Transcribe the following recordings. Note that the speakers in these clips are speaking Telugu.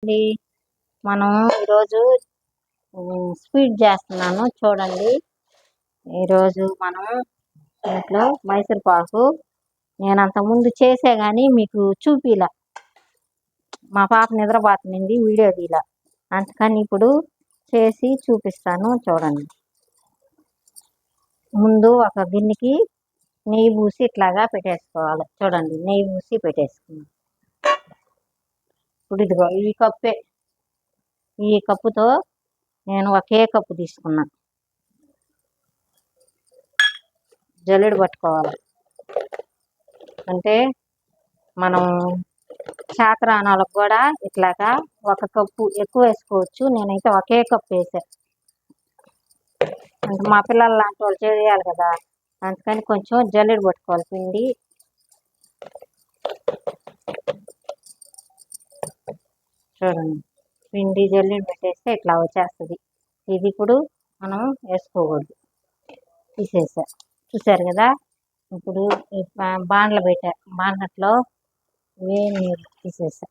అండి మనం ఈరోజు స్వీట్ చేస్తున్నాను చూడండి. ఈరోజు మనం ఇంట్లో మైసూర్ పాకు నేను అంతకుముందు చేసే కానీ మీకు చూపిలా, మా పాప నిద్రపోతుంది వీడియో తీలా, అందుకని ఇప్పుడు చేసి చూపిస్తాను చూడండి. ముందు ఒక గిన్నెకి నెయ్యి పూసి ఇట్లాగా పెట్టేసుకోవాలి. చూడండి, నెయ్యి పూసి పెట్టేసుకున్నాం. ఇప్పుడు ఇదిగో ఈ కప్పుతో నేను ఒకే కప్పు తీసుకున్నా. జల్లెడ పట్టుకోవాలి, అంటే మనం చాతరానాలకు కూడా ఇట్లాగా ఒక కప్పు ఎక్కువ వేసుకోవచ్చు. నేనైతే ఒకే కప్పు వేసా, అంటే మా పిల్లలు లాంటి వాళ్ళు చేయాలి కదా, అందుకని కొంచెం జల్లెడ పట్టుకోవాలి. పిండి చూడండి, పిండి జల్లెడ పెట్టేస్తే ఇట్లా వచ్చేస్తుంది. ఇది ఇప్పుడు మనం వేసుకోకూడదు, తీసేసా. చూసారు కదా, ఇప్పుడు బాండ్లు పెట్టా, బాండ్లట్లో వేడి నీళ్ళు తీసేసా.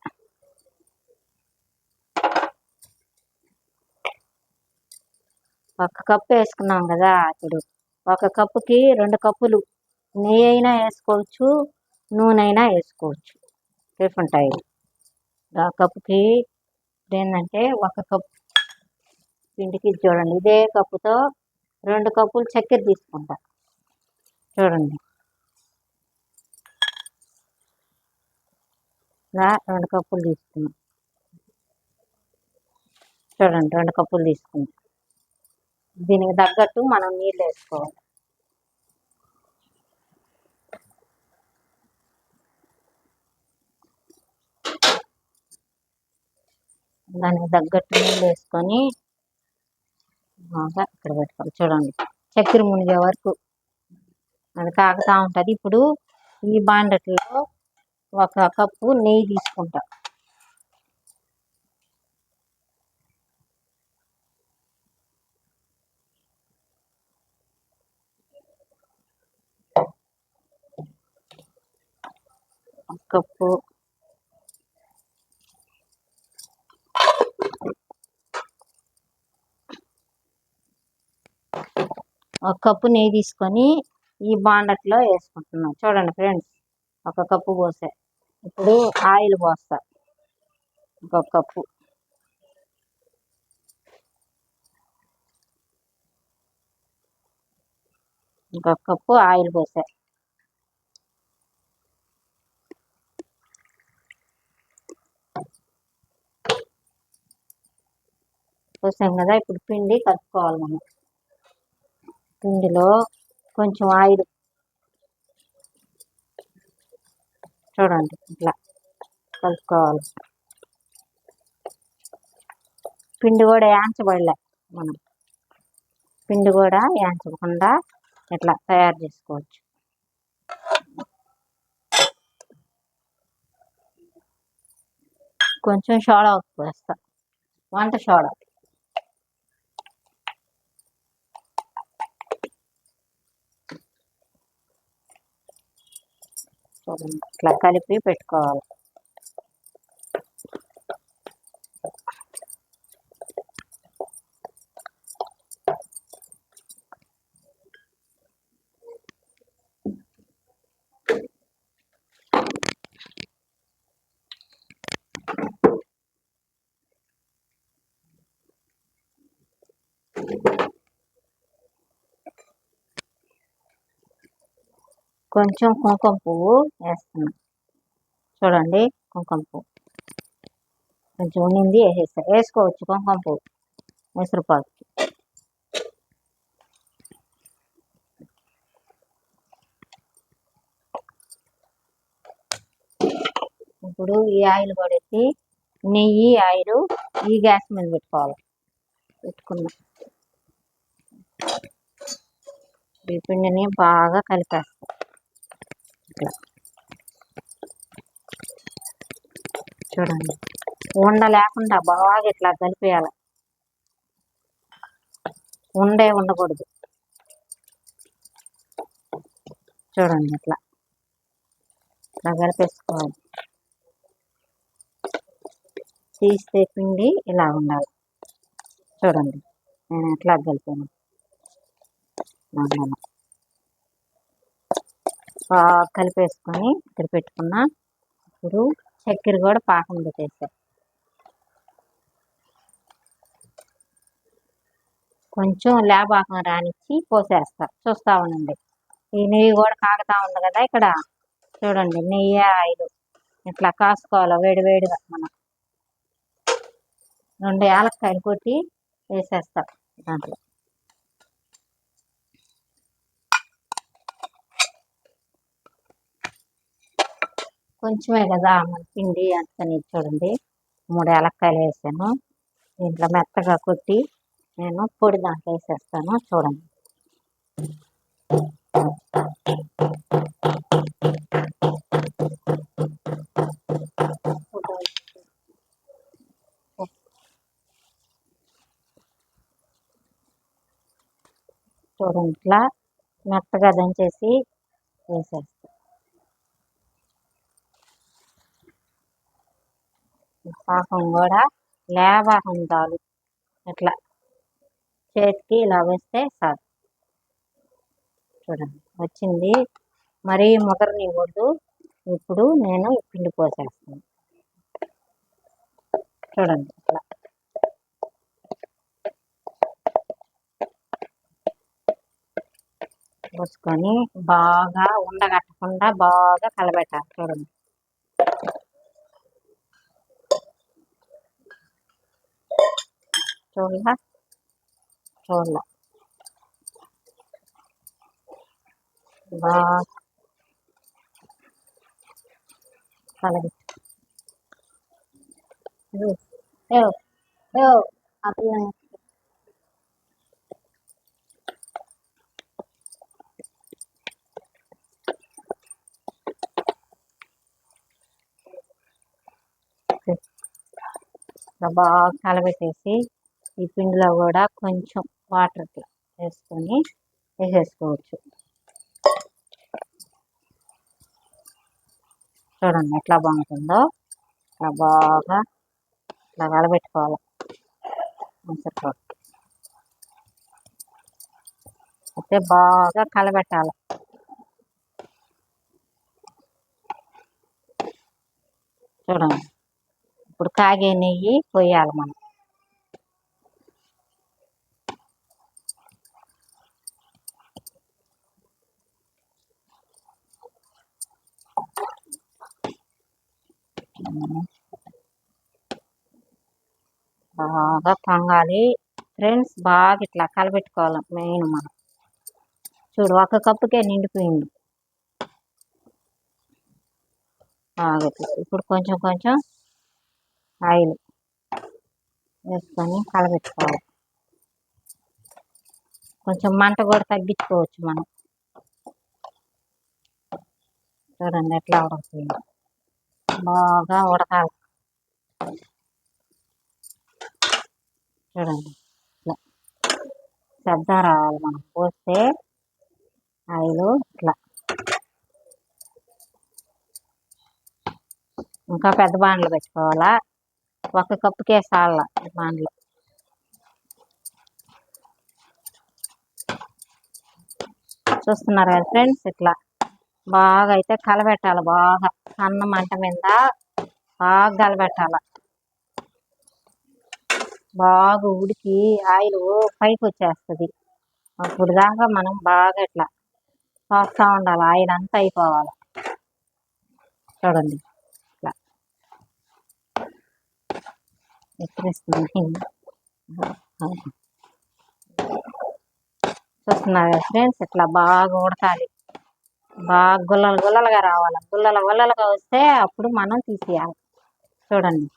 ఒక కప్పు వేసుకున్నాం కదా, ఇప్పుడు ఒక కప్పుకి 2 కప్పులు నెయ్యి అయినా వేసుకోవచ్చు, నూనె అయినా వేసుకోవచ్చు, డిఫరెంట్ అయ్యి. ఆ కప్పుకి ఏంటంటే ఒక కప్పు పిండికి చూడండి, ఇదే కప్పుతో 2 కప్పులు చక్కెర తీసుకుంటా. చూడండి, 2 కప్పులు తీసుకున్నాం. చూడండి, 2 కప్పులు తీసుకున్నాం. దీనికి తగ్గట్టు మనం నీళ్ళు వేసుకోవాలి. దానికి తగ్గట్టు నీళ్ళు వేసుకొని బాగా ఇక్కడ పెట్టుకోవాలి. చూడండి, చక్కెర మునిగే వరకు అది కాగుతూ ఉంటుంది. ఇప్పుడు ఈ బాండట్లో ఒక కప్పు నెయ్యి తీసుకుంటా. ఒక కప్పు నెయ్యి తీసుకొని ఈ బాండట్లో వేసుకుంటున్నాం. చూడండి ఫ్రెండ్స్, ఒక కప్పు పోసా. ఇప్పుడు ఆయిల్ పోస్తా, ఇంకొక కప్పు. ఇంకొక కప్పు ఆయిల్ పోసా. పోసాం కదా, ఇప్పుడు పిండి కలుపుకోవాలి. మనం పిండిలో కొంచెం ఆయిల్ చూడండి ఇట్లా కలుపుకోవాలి. పిండి కూడా యాంచబడలే, మనం పిండి కూడా యాంచకుండా ఇట్లా తయారు చేసుకోవచ్చు. కొంచెం సోడా ఉప్పు వేస్తా, వంట సోడా. చూడండి, ఇట్లా కలిపి పెట్టుకోవాలి. కొంచెం కుంకుమ పువ్వు వేస్తున్నాం. చూడండి, కుంకుమ పువ్వు కొంచెం ఉండింది, వేసుకోవచ్చు కుంకుమ పువ్వు మైసూరుపాకు. ఇప్పుడు ఈ ఆయిల్ పడేసి నెయ్యి ఆయిల్ ఈ గ్యాస్ మీద పెట్టుకోవాలి. పెట్టుకున్నాం, ఈ పిండిని బాగా కలిపేస్తాం. ఇట్లా చూడండి, ఉండ లేకుండా బాగా ఇట్లా కలిపేయాలి. ఉండకూడదు. చూడండి, ఇట్లా కలిపేసుకోవాలి. తీస్తే పిండి ఇలా ఉండాలి. చూడండి నేను ఎట్లా కలిపాను. బాగా కలిపేసుకొని ఇక్కడ పెట్టుకున్నా. ఇప్పుడు చక్కెర కూడా పాకం పెట్టేసా. కొంచెం లేపాకం రానిచ్చి పోసేస్తా. చూస్తా ఉండండి. ఈ నెయ్యి కూడా కాగుతా ఉంది కదా ఇక్కడ. చూడండి నెయ్యి ఆయిల్ ఇట్లా కాసుకోవాలి వేడివేడిగా. మనం 2 యాలక్కాయలు కొట్టి వేసేస్తా దాంట్లో. కొంచెమే కదా మన పిండి అంతని. చూడండి 3 యాలక్కాయలు వేసాను. దీంట్లో మెత్తగా కొట్టి నేను పొడి దాంట్లో వేసేస్తాను. చూడండి చూడండి ఇట్లా మెత్తగా దంచేసి వేసేస్తాను. పాకం కూడా లేపాకం చాలు. ఇట్లా చేతికి ఇలా వేస్తే చాలు. చూడండి వచ్చింది. మరీ ముదరనివ్వద్దు. ఇప్పుడు నేను పిండి పోసేస్తాను. చూడండి ఇట్లా పోసుకొని బాగా ఉండగట్టకుండా బాగా కలబెట్టాలి. చూడండి చూడలా బాగా కలబెట్టి అట్లా బాగా కలబెట్టేసి ఈ పిండిలో కూడా కొంచెం వాటర్ వేసుకొని వేసేసుకోవచ్చు. చూడండి ఎట్లా బాగుంటుందో. ఇట్లా బాగా ఇట్లా కలబెట్టుకోవాలి. అయితే బాగా కలబెట్టాలి. చూడండి ఇప్పుడు కాగే నెయ్యి పోయాలి మనం. బాగా పొంగాలి ఫ్రెండ్స్. బాగా ఇట్లా కలబెట్టుకోవాలి మెయిన్ మనం. చూడు 1 కప్పుకే నిండిపోయింది. ఇప్పుడు కొంచెం కొంచెం ఆయిల్ వేసుకొని కలబెట్టుకోవాలి. కొంచెం మంట కూడా తగ్గించుకోవచ్చు మనం. చూడండి ఎట్లా ఉడుకుతుంది. బాగా ఉడకాలి. చూడండి ఇట్లా శబ్దం రావాలి మనం పోస్తే ఆయిల్. ఇట్లా ఇంకా పెద్ద బాండ్లు పెట్టుకోవాలా. 1 కప్పుకే సాల బాండ్లు. చూస్తున్నారు కదా ఫ్రెండ్స్. ఇట్లా బాగా అయితే కలబెట్టాలి. బాగా సన్న మంట మీద బాగా కలబెట్టాలి. బాగా ఉడికి ఆయిల్ పైకి వచ్చేస్తుంది. అప్పుడు దాకా మనం బాగా ఇట్లా పోస్తూ ఉండాలి. ఆయిల్ అంతా అయిపోవాలి. చూడండి ఇట్లా ఎక్కిరిస్తుంది. చూస్తున్నారు కదా ఫ్రెండ్స్. ఇట్లా బాగా ఉడకాలి. బాగా గుల్లలుగా రావాలి. గుల్లలుగా వస్తే అప్పుడు మనం తీసేయాలి. చూడండి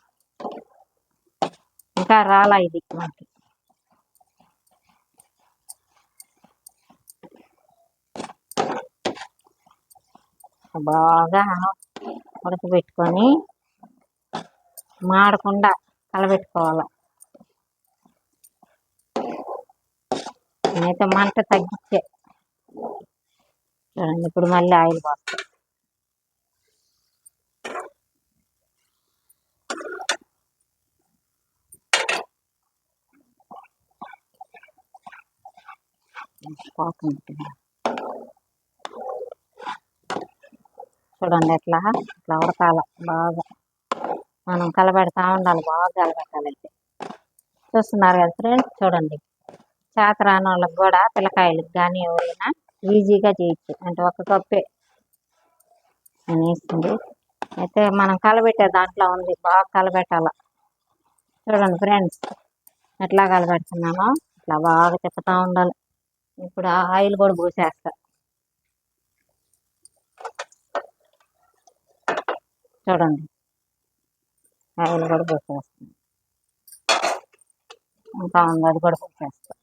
ఇంకా రాలా ఇది మనకి. బాగా ఉడకబెట్టుకొని మాడకుండా కలబెట్టుకోవాలి. నేనైతే మంట తగ్గించే. చూడండి ఇప్పుడు మళ్ళీ ఆయిల్ పోస్తాం. పోతుంది. చూడండి ఇట్లా ఉడకాల బాగా, మనం కలబెడతా ఉండాలి, బాగా కలబెట్టాలి. అయితే చూస్తున్నారు కదా ఫ్రెండ్స్, చూడండి చేత రాని వాళ్ళకి కూడా పిల్లకాయలకు కానీ ఎవరైనా ఈజీగా చేయొచ్చు. అంటే ఒక కప్పే నేను వేస్తుంది. అయితే మనం కలబెట్టే దాంట్లో ఉంది, బాగా కలబెట్టాల. చూడండి ఫ్రెండ్స్ ఎట్లా కలబెడుతున్నామో ఇట్లా బాగా తిప్పుతూ ఉండాలి. ఇప్పుడు ఆయిల్ కూడా పోసేస్తా. చూడండి ఆయిల్ కూడా పోసేస్తాను. ఇంకా ఉంది, అది కూడా పోసేస్తా.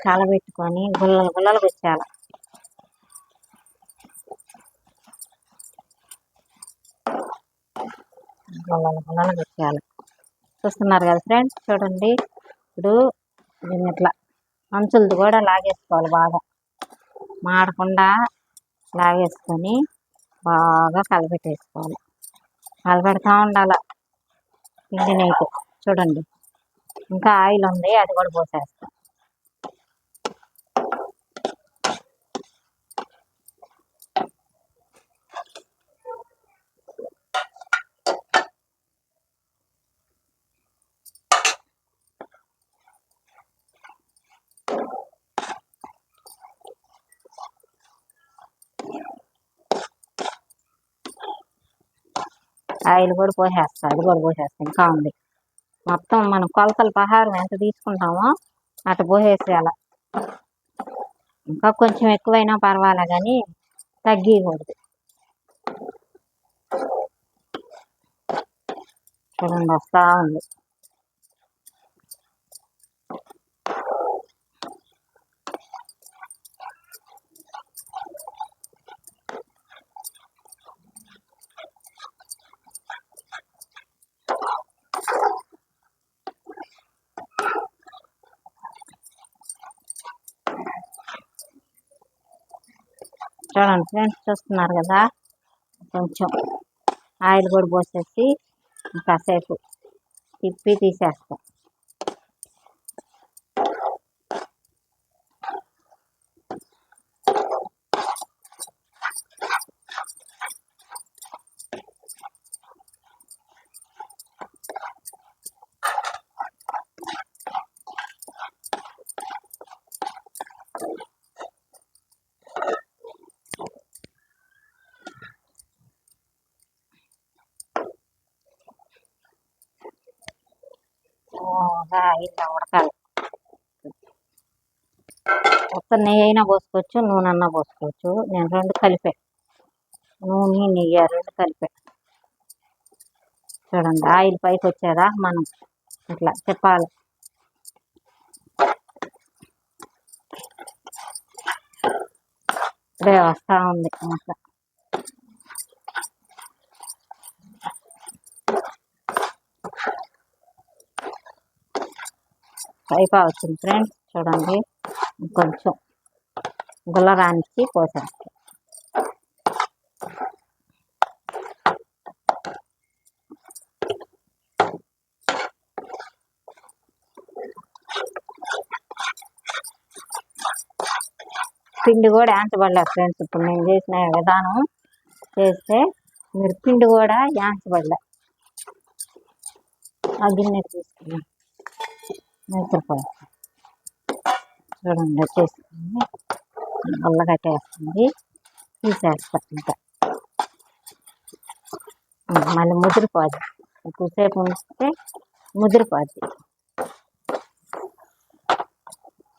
కలబెట్టుకొని గుల్లలు పెట్టాలి. గుల్లలు పెట్టాలి. చూస్తున్నారు కదా ఫ్రెండ్స్, చూడండి ఇప్పుడు దీన్ని ఇట్లా అంచులది కూడా లాగేసుకోవాలి, బాగా మాడకుండా లాగేసుకొని బాగా కలబెట్టేసుకోవాలి. కలబెడతా ఉండాలి పిండినైతే. చూడండి ఇంకా ఆయిల్ ఉంది, అది కూడా పోసేస్తాం. ఆయిల్ కూడా పోసేస్తాం, అది కూడా పోసేస్తాం. ఇంకా ఉంది మొత్తం. మనం కొలతల ప్రకారం ఎంత తీసుకుంటామో అటు పోసేసేయాల. ఇంకా కొంచెం ఎక్కువైనా పర్వాలే కానీ తగ్గకూడదు. చూడండి వస్తూ ఉంది. చూడండి ఫ్రెండ్స్, చూస్తున్నారు కదా, కొంచెం ఆయిల్ కూడా పోసేసి కాసేపు తిప్పి తీసేస్తాం. ఇలా ఉడకాలి. ఒక్క నెయ్యి అయినా పోసుకోవచ్చు, నూనె అన్నా పోసుకోవచ్చు. నేను రెండు కలిపే, నూనె నెయ్యి రెండు కలిపే. చూడండి ఆయిల్ పైకి వచ్చేదా మనం ఇట్లా చెప్పాలి. ఇప్పుడే వస్తూ ఉంది అట్లా. పైపా వచ్చింది ఫ్రెండ్స్, చూడండి కొంచెం గుల్లరానికి పోసేస్తాం. పిండి కూడా యాంచబడలేదు ఫ్రెండ్స్. ఇప్పుడు నేను చేసిన విధానం చేస్తే మీరు పిండి కూడా యాంచబడలే. ఆ గిన్నె తీసుకుని మైసూర్పాకు చూడండి వచ్చేసుకుని ఉల్లగట్టేస్తుంది, తీసేస్తా. ఇంకా మళ్ళీ ముదిరిపోద్ది, ఎక్కువసేపు ఉంచితే ముదిరిపోద్ది.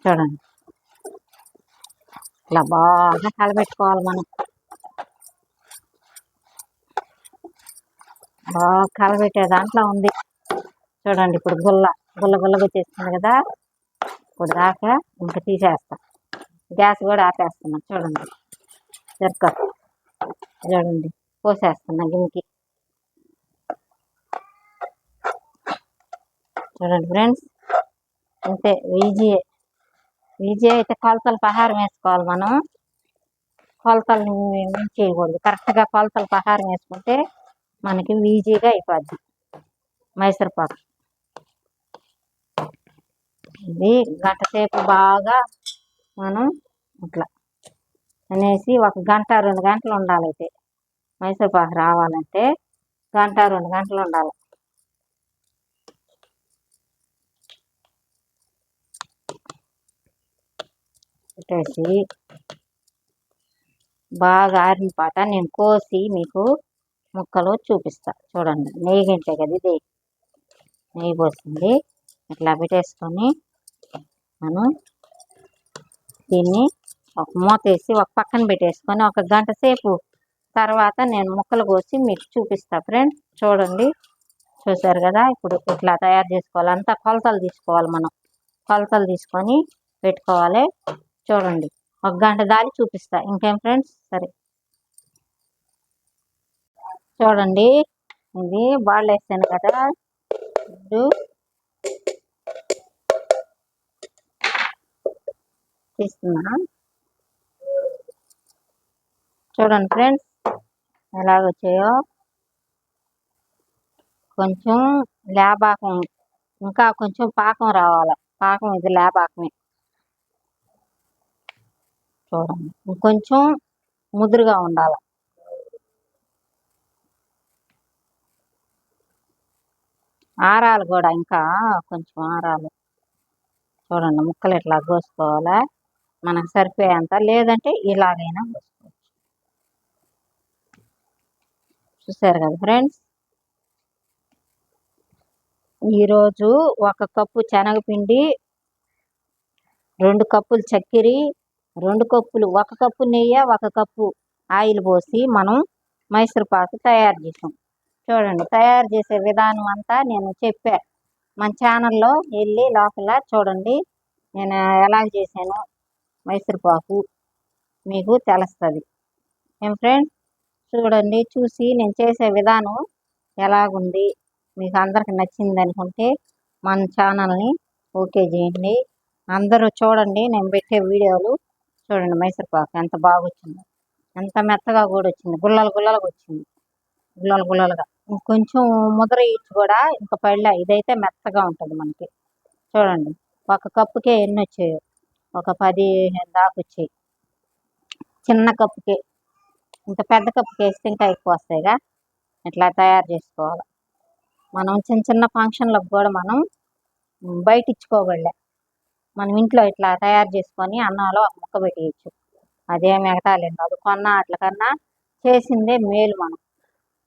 చూడండి ఇట్లా బాగా కలబెట్టుకోవాలి మనం. బాగా కలబెట్టే దాంట్లో ఉంది. చూడండి ఇప్పుడు గుల్లగా వచ్చేస్తుంది కదా. ఇప్పుడు దాకా ఇంకా తీసేస్తా, గ్యాస్ కూడా ఆపేస్తున్నా. చూడండి చూడండి పోసేస్తున్నా గిన్నెకి. చూడండి ఫ్రెండ్స్, అంతే ఈజీ అయితే కొలతల ప్రకారం వేసుకోవాలి మనం. కొలతలు చేయకూడదు, కరెక్ట్గా కొలతల ప్రకారం వేసుకుంటే మనకి ఈజీగా అయిపోద్ది మైసూర్ పాక్. ఇది గంట సేపు బాగా మనం ఇట్లా అనేసి 1 గంట 2 గంటలు ఉండాలైతే మైసూర్ పాక్ రావాలంటే 1 గంట 2 గంటలు ఉండాలి. పెట్టేసి బాగా ఆరిన పాట నేను కోసి మీకు ముక్కలు చూపిస్తా. చూడండి, నెయ్యి గింటే కదా ఇది, నెయ్యి పోసింది. ఇట్లా పెట్టేసుకొని మనం దీన్ని ఒక మూత వేసి ఒక పక్కన పెట్టేసుకొని 1 గంట సేపు తర్వాత నేను ముక్కలు కోసి మీకు చూపిస్తా ఫ్రెండ్స్. చూడండి, చూసారు కదా. ఇప్పుడు ఇట్లా తయారు చేసుకోవాలి. అంతా కొలతలు తీసుకోవాలి. మనం కొలతలు తీసుకొని పెట్టుకోవాలి. చూడండి, 1 గంట దాటి చూపిస్తా. ఇంకేం ఫ్రెండ్స్? సరే చూడండి, ఇది బాళ్ళు వేసాను కదా. ఇప్పుడు తీస్తున్నా. చూడండి ఫ్రెండ్స్ ఎలాగొచ్చాయో. కొంచెం లేపాకం, ఇంకా కొంచెం పాకం రావాలి. పాకం ఇది లేపాకమే. చూడండి, ఇంకొంచెం ముదురుగా ఉండాలి. ఆరాలు కూడా, ఇంకా కొంచెం ఆరాలు. చూడండి, ముక్కలు ఇట్లా కోసుకోవాలి మనకు సరిపోయేంత, లేదంటే ఇలాగైనా కోసుకోవచ్చు. చూసారు కదా ఫ్రెండ్స్. ఈరోజు 1 కప్పు శనగపిండి, 2 కప్పులు చక్కెర, 2 కప్పులు, 1 కప్పు నెయ్యి, 1 కప్పు ఆయిల్ పోసి మనం మైసూర్ పాకు తయారు చేసాం. చూడండి, తయారు చేసే విధానం అంతా నేను చెప్పా. మన ఛానల్లో వెళ్ళి లోపల చూడండి, నేను ఎలా చేశాను మైసూర్ పాకు మీకు తెలుస్తుంది. ఏం ఫ్రెండ్స్? చూడండి, చూసి నేను చేసే విధానం ఎలాగుంది మీకు అందరికి నచ్చింది అనుకుంటే మన ఛానల్ని ఓకే చేయండి. అందరూ చూడండి, నేను పెట్టే వీడియోలు చూడండి. మైసూర్ పాకు ఎంత బాగా వచ్చిందో, ఎంత మెత్తగా కూడా వచ్చింది. గుల్లలు గుల్లలుగా వచ్చింది, గుల్లలు గుల్లలుగా. ఇంకొంచెం ముద్ర ఇచ్చి కూడా ఇంకా పళ్ళ ఇదైతే మెత్తగా ఉంటుంది మనకి. చూడండి, 1 కప్పుకే ఎన్ని వచ్చాయో, ఒక 15 దాకా వచ్చాయి. చిన్న కప్పుకే. ఇంత పెద్ద కప్పుకి వేస్తే ఇంకా ఎక్కువ వస్తాయిగా. ఇట్లా తయారు చేసుకోవాలి. మనం చిన్న చిన్న ఫంక్షన్లకు కూడా మనం బయట ఇచ్చుకోగలే. మనం ఇంట్లో ఇట్లా తయారు చేసుకొని అన్నంలో ఒక ముక్క పెట్టేయచ్చు. అదేం ఎగతాళిం కాదు. కొన్న వాటికన్నా చేసిందే మేలు మనం.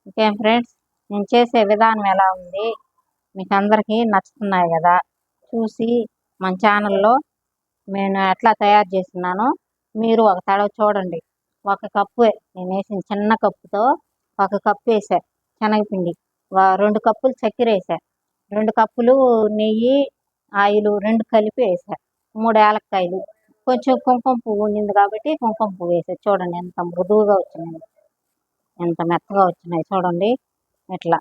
ఇంకేం ఫ్రెండ్స్? నేను చేసే విధానం ఎలా ఉంది మీకు అందరికీ నచ్చుతున్నాయి కదా. చూసి మన ఛానల్లో నేను ఎట్లా తయారు చేస్తున్నానో మీరు ఒక తడవ చూడండి. 1 కప్పు నేను వేసిన చిన్న కప్పుతో 1 కప్పు వేసా శనగపిండి, 2 కప్పులు చక్కెర వేసా, 2 కప్పులు నెయ్యి, ఆయిల్ 2 కలిపి వేసా, 3 యాలక్కాయలు, కొంచెం కుంకుమ పువ్వు ఉండింది కాబట్టి కుంకుమ పువ్వు వేసా. చూడండి ఎంత మృదువుగా వచ్చినాయి, ఎంత మెత్తగా వచ్చినాయి. చూడండి, ఇట్లా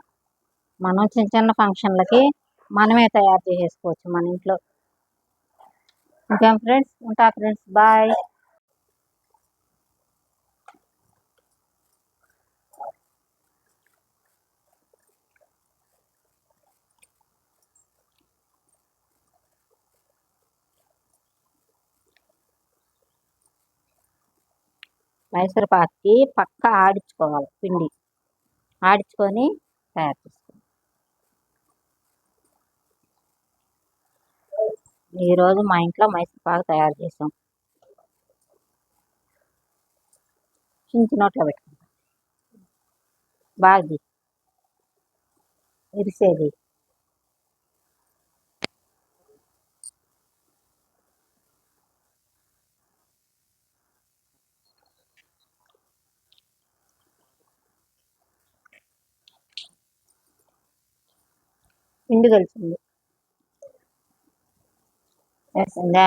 మనం చిన్న చిన్న ఫంక్షన్లకి మనమే తయారు చేసేసుకోవచ్చు మన ఇంట్లో. ఇంకేం ఫ్రెండ్స్? ఉంటా ఫ్రెండ్స్, బాయ్. మైసూర్ పాక్కి పక్క ఆడించుకోవాలి పిండి, ఆడించుకొని తయారు చేసుకోవాలి. ఈరోజు మా ఇంట్లో మైసూర్ పాకు తయారు చేసాం. చించి నోట్లో పెట్టుకుంటాం, బాగా ఇరిసేది. పిండి కలిసింది వేసిందా.